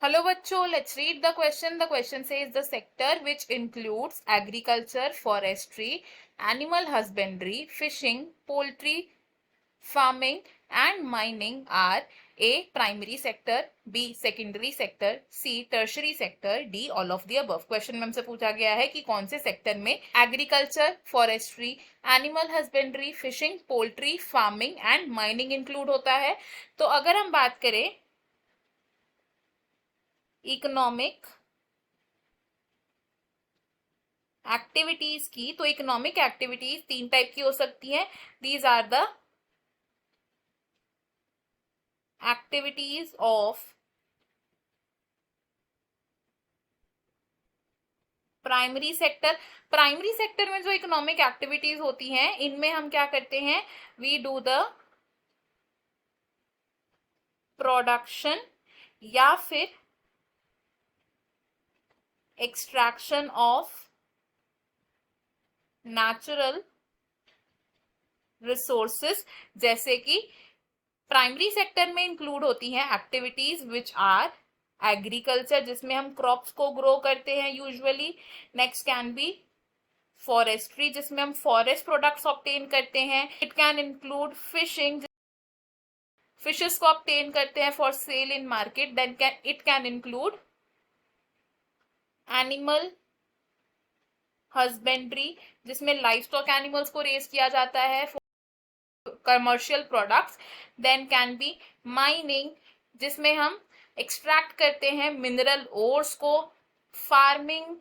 Hello बच्चों, let's read the question. The question says the sector which includes agriculture, forestry, animal husbandry, fishing, poultry, farming and mining are A. primary sector, B. secondary sector, C. tertiary sector, D. all of the above. Question में हमसे पूछा गया है कि कौन से sector में agriculture, forestry, animal husbandry, fishing, poultry, farming and mining include होता है. तो अगर हम बात करें इकोनॉमिक एक्टिविटीज की, तो इकोनॉमिक एक्टिविटीज तीन टाइप की हो सकती हैं. These are the activities of primary sector. Primary sector में जो इकोनॉमिक एक्टिविटीज होती हैं, इनमें हम क्या करते हैं, वी डू द प्रोडक्शन या फिर एक्सट्रैक्शन ऑफ नेचुरल रिसोर्सेस. जैसे कि प्राइमरी सेक्टर में इंक्लूड होती हैं एक्टिविटीज विच आर एग्रीकल्चर, जिसमें हम क्रॉप्स को ग्रो करते हैं usually. Next can be forestry, जिसमें हम फॉरेस्ट प्रोडक्ट्स ऑब्टेन करते हैं. It can include fishing, fishes को ऑब्टेन करते हैं for sale in market. Then it can include animal husbandry, जिसमें लाइफ स्टॉक एनिमल्स को रेज किया जाता है for commercial products. Then can be mining, जिसमें हम एक्सट्रैक्ट करते हैं मिनरल ओर्स को. फार्मिंग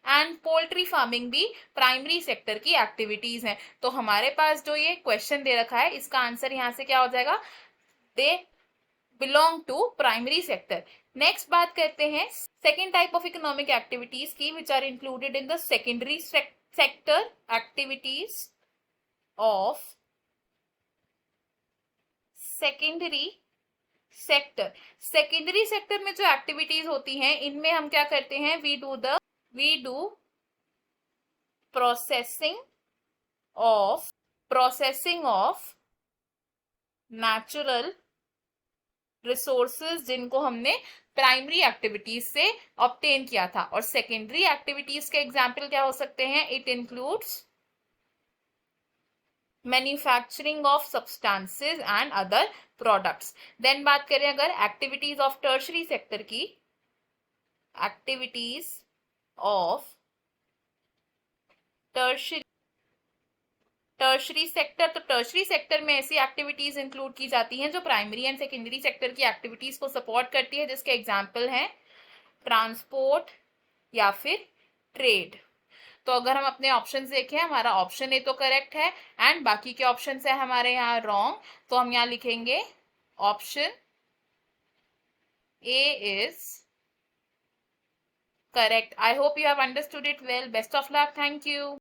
एंड पोल्ट्री फार्मिंग भी प्राइमरी सेक्टर की एक्टिविटीज हैं. तो हमारे पास जो ये क्वेश्चन दे रखा है, इसका आंसर यहां से क्या हो जाएगा, they belong to primary sector. Next बात करते हैं second type of economic activities की, which are included in the secondary sector. Activities of secondary sector. Secondary sector में जो एक्टिविटीज होती हैं, इनमें हम क्या करते हैं, we do processing of natural resources, जिनको हमने प्राइमरी एक्टिविटीज से ऑब्टेन किया था. और सेकेंडरी एक्टिविटीज के एग्जाम्पल क्या हो सकते हैं, it includes manufacturing of substances and other products. Then बात करें अगर एक्टिविटीज ऑफ टर्शरी सेक्टर की, एक्टिविटीज ऑफ टर्शरी सेक्टर. तो टर्शरी सेक्टर में ऐसी एक्टिविटीज इंक्लूड की जाती हैं जो प्राइमरी एंड सेकेंडरी सेक्टर की एक्टिविटीज को सपोर्ट करती है, जिसके एग्जाम्पल हैं ट्रांसपोर्ट या फिर ट्रेड. तो अगर हम अपने ऑप्शन देखें, हमारा ऑप्शन ए तो करेक्ट है एंड बाकी के ऑप्शन है हमारे यहाँ रॉन्ग. तो हम यहाँ लिखेंगे option A is correct. I hope you have understood it well. Best of luck. Thank you.